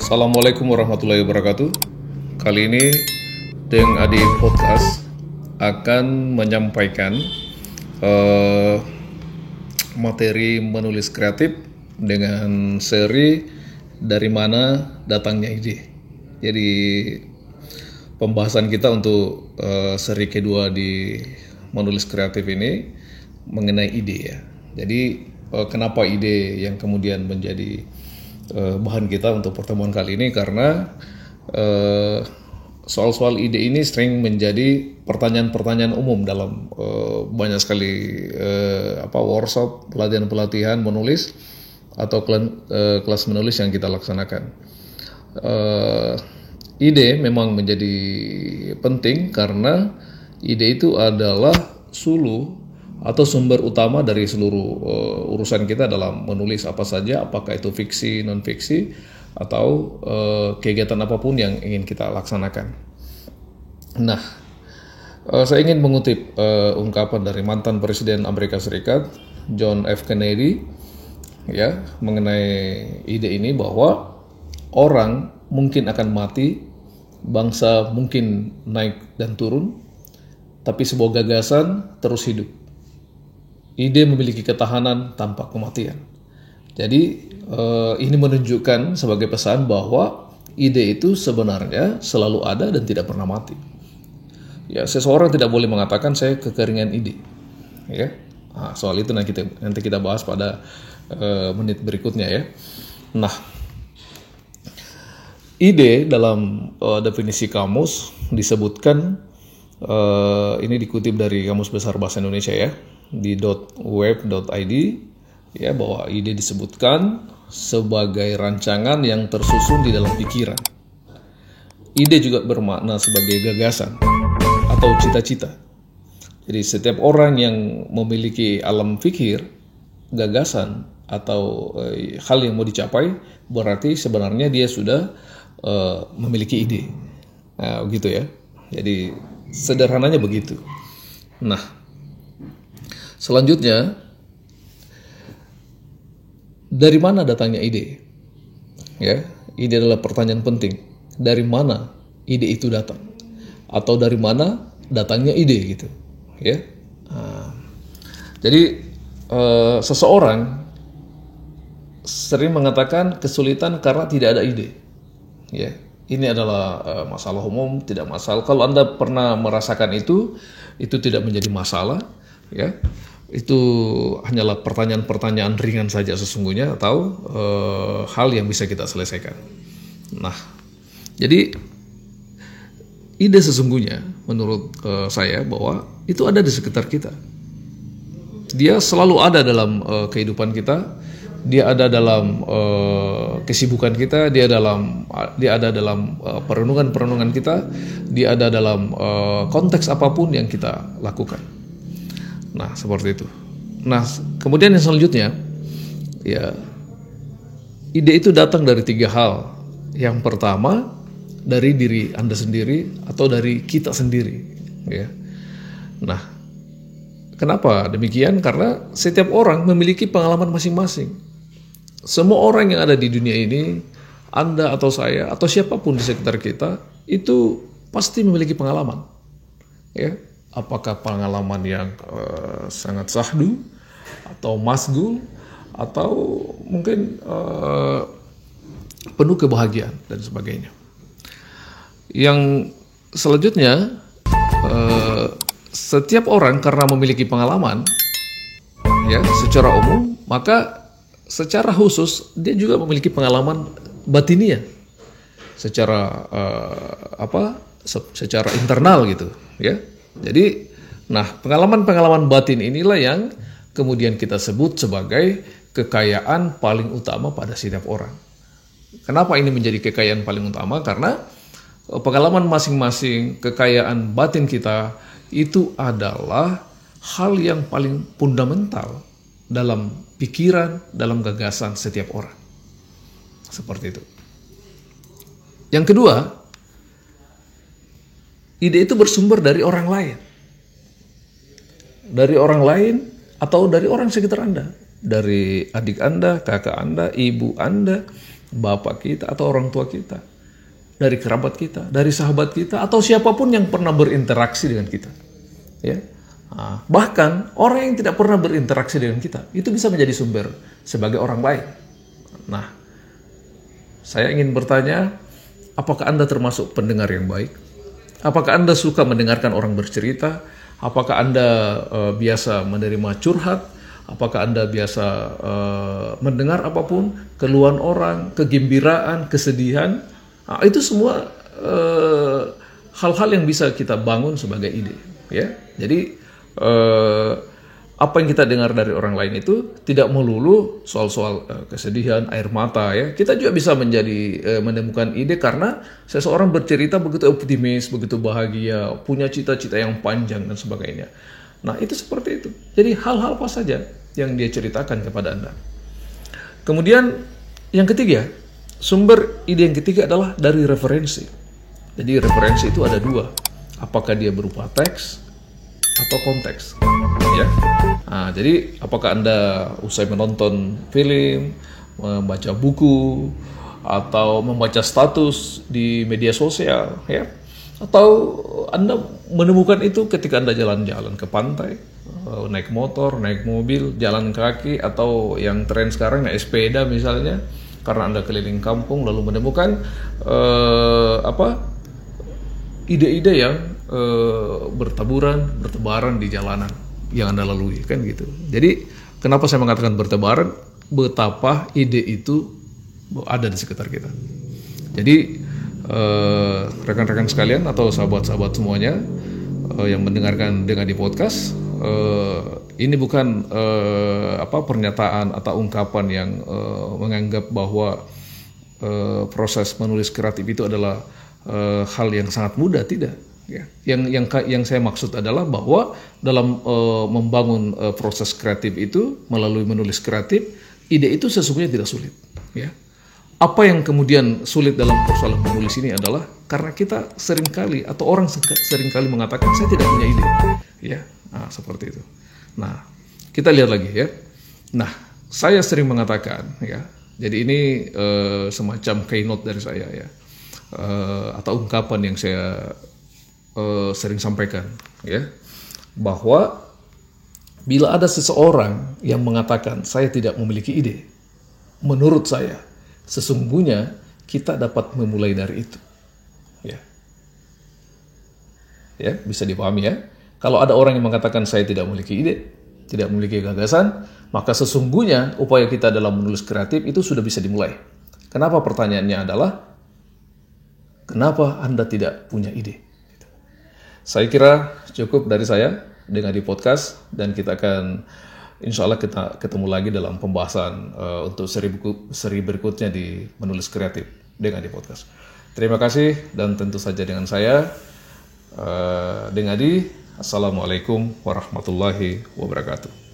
Assalamualaikum warahmatullahi wabarakatuh. Kali ini Deng Adi Podcast akan menyampaikan materi menulis kreatif dengan seri dari mana datangnya ide. Jadi pembahasan kita untuk seri kedua di menulis kreatif ini mengenai ide ya. Jadi kenapa ide yang kemudian menjadi bahan kita untuk pertemuan kali ini, karena soal-soal ide ini sering menjadi pertanyaan-pertanyaan umum dalam banyak sekali workshop, pelatihan-pelatihan menulis atau kelas menulis yang kita laksanakan. Ide memang menjadi penting karena ide itu adalah sulu atau sumber utama dari seluruh urusan kita dalam menulis apa saja, apakah itu fiksi, non-fiksi, atau kegiatan apapun yang ingin kita laksanakan. Nah, saya ingin mengutip ungkapan dari mantan Presiden Amerika Serikat, John F. Kennedy, ya, mengenai ide ini bahwa orang mungkin akan mati, bangsa mungkin naik dan turun, tapi sebuah gagasan terus hidup. Ide memiliki ketahanan tanpa kematian. Jadi ini menunjukkan sebagai pesan bahwa ide itu sebenarnya selalu ada dan tidak pernah mati. Ya, seseorang tidak boleh mengatakan saya kekeringan ide. Ya, soal itu nanti kita bahas pada menit berikutnya ya. Nah, ide dalam definisi kamus disebutkan, ini dikutip dari Kamus Besar Bahasa Indonesia ya, di .web.id ya, bahwa ide disebutkan sebagai rancangan yang tersusun di dalam pikiran. Ide juga bermakna sebagai gagasan atau cita-cita. Jadi setiap orang yang memiliki alam pikir, gagasan atau hal yang mau dicapai, berarti sebenarnya dia sudah memiliki ide. Nah, begitu ya. Jadi sederhananya begitu. Nah, selanjutnya, dari mana datangnya ide? Ya, ide adalah pertanyaan penting. Dari mana ide itu datang? Atau dari mana datangnya ide gitu? Ya. Jadi seseorang sering mengatakan kesulitan karena tidak ada ide. Ya, ini adalah masalah umum, tidak masalah. Kalau Anda pernah merasakan itu tidak menjadi masalah. Ya, itu hanyalah pertanyaan-pertanyaan ringan saja sesungguhnya, atau hal yang bisa kita selesaikan. Nah, jadi ide sesungguhnya menurut saya bahwa itu ada di sekitar kita. Dia selalu ada dalam kehidupan kita. Dia ada dalam kesibukan kita. Dia ada dalam perenungan kita. Dia ada dalam konteks apapun yang kita lakukan. Nah, seperti itu. Nah, kemudian yang selanjutnya, ya, ide itu datang dari 3 hal. Yang pertama, dari diri Anda sendiri atau dari kita sendiri. Ya. Nah, kenapa demikian? Karena setiap orang memiliki pengalaman masing-masing. Semua orang yang ada di dunia ini, Anda atau saya atau siapapun di sekitar kita, itu pasti memiliki pengalaman. Ya. Apakah pengalaman yang sangat syahdu atau masgul atau mungkin penuh kebahagiaan dan sebagainya. Yang selanjutnya, setiap orang karena memiliki pengalaman ya secara umum, maka secara khusus dia juga memiliki pengalaman batiniah secara secara internal gitu ya. Jadi, nah, pengalaman-pengalaman batin inilah yang kemudian kita sebut sebagai kekayaan paling utama pada setiap orang. Kenapa ini menjadi kekayaan paling utama? Karena pengalaman masing-masing, kekayaan batin kita itu adalah hal yang paling fundamental dalam pikiran, dalam gagasan setiap orang. Seperti itu. Yang kedua, ide itu bersumber dari orang lain. Dari orang lain atau dari orang sekitar Anda. Dari adik Anda, kakak Anda, ibu Anda, bapak kita atau orang tua kita, dari kerabat kita, dari sahabat kita, atau siapapun yang pernah berinteraksi dengan kita. Ya. Nah, bahkan orang yang tidak pernah berinteraksi dengan kita itu bisa menjadi sumber sebagai orang baik. Nah, saya ingin bertanya, apakah Anda termasuk pendengar yang baik? Apakah Anda suka mendengarkan orang bercerita? Apakah Anda biasa menerima curhat? Apakah Anda biasa mendengar apapun, keluhan orang, kegembiraan, kesedihan? Nah, itu semua hal-hal yang bisa kita bangun sebagai ide. Ya, jadi apa yang kita dengar dari orang lain itu tidak melulu soal-soal kesedihan, air mata ya. Kita juga bisa menemukan ide karena seseorang bercerita begitu optimis, begitu bahagia, punya cita-cita yang panjang dan sebagainya. Nah, itu seperti itu. Jadi hal-hal apa saja yang dia ceritakan kepada Anda. Kemudian yang ketiga, sumber ide yang ketiga adalah dari referensi. Jadi referensi itu ada dua. Apakah dia berupa teks atau konteks, ya. Nah, jadi apakah Anda usai menonton film, membaca buku, atau membaca status di media sosial, ya, atau Anda menemukan itu ketika Anda jalan-jalan ke pantai, naik motor, naik mobil, jalan kaki, atau yang tren sekarang naik sepeda misalnya, karena Anda keliling kampung lalu menemukan ide-ide yang bertebaran di jalanan yang Anda lalui, kan gitu. Jadi kenapa saya mengatakan bertebaran? Betapa ide itu ada di sekitar kita. Jadi rekan-rekan sekalian atau sahabat-sahabat semuanya yang mendengarkan dengan di podcast, ini bukan pernyataan atau ungkapan yang menganggap bahwa proses menulis kreatif itu adalah hal yang sangat mudah, tidak. Ya. Yang saya maksud adalah bahwa dalam membangun proses kreatif itu melalui menulis kreatif, ide itu sesungguhnya tidak sulit. Ya. Apa yang kemudian sulit dalam persoalan menulis ini adalah karena kita seringkali atau orang seringkali mengatakan saya tidak punya ide. Ya, nah, seperti itu. Nah, kita lihat lagi ya. Nah, saya sering mengatakan ya. Jadi ini semacam keynote dari saya ya. Atau ungkapan yang saya sering sampaikan ya, bahwa bila ada seseorang yang mengatakan saya tidak memiliki ide, menurut saya sesungguhnya kita dapat memulai dari itu ya, bisa dipahami ya. Kalau ada orang yang mengatakan saya tidak memiliki ide, tidak memiliki gagasan, maka sesungguhnya upaya kita dalam menulis kreatif itu sudah bisa dimulai. Kenapa? Pertanyaannya adalah kenapa Anda tidak punya ide? Saya kira cukup dari saya dengan di podcast, dan kita akan insya Allah kita ketemu lagi dalam pembahasan untuk seri berikutnya di menulis kreatif dengan di podcast. Terima kasih, dan tentu saja dengan saya dengan di Assalamualaikum warahmatullahi wabarakatuh.